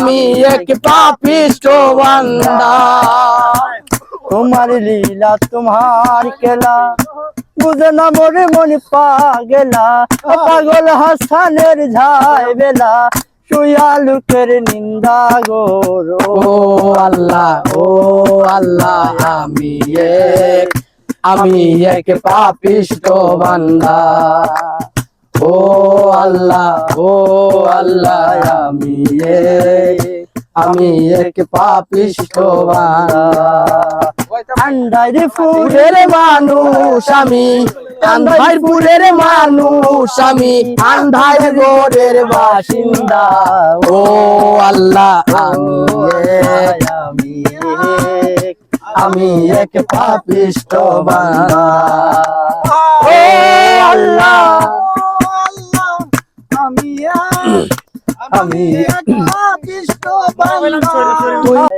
আমি এক পাপিষ্ঠ বান্দা। তোমার লীলা তোমার খেলা বুঝে না মোরে মন পাগলা, পাগল হাসানের ঝাই বেলা শুয়া লোকের নিন্দা গরো। ও আল্লাহ, ও আল্লাহ, আমি এক পাপিষ্ঠ বান্দা। ও আল্লাহ, ও আল্লাহ, আমি এক পাপিষ্ঠ বান্দা। আন্ধারপুরের মানুষ আমি, আন্ধারপুরের মানুষ আমি, আন্ধার গোরের বাসিন্দা। ও আল্লাহ, আমি এক পাপিষ্ঠ বান্দা। ও আল্লাহ, আমি এক পাপিষ্ঠ বান্দা।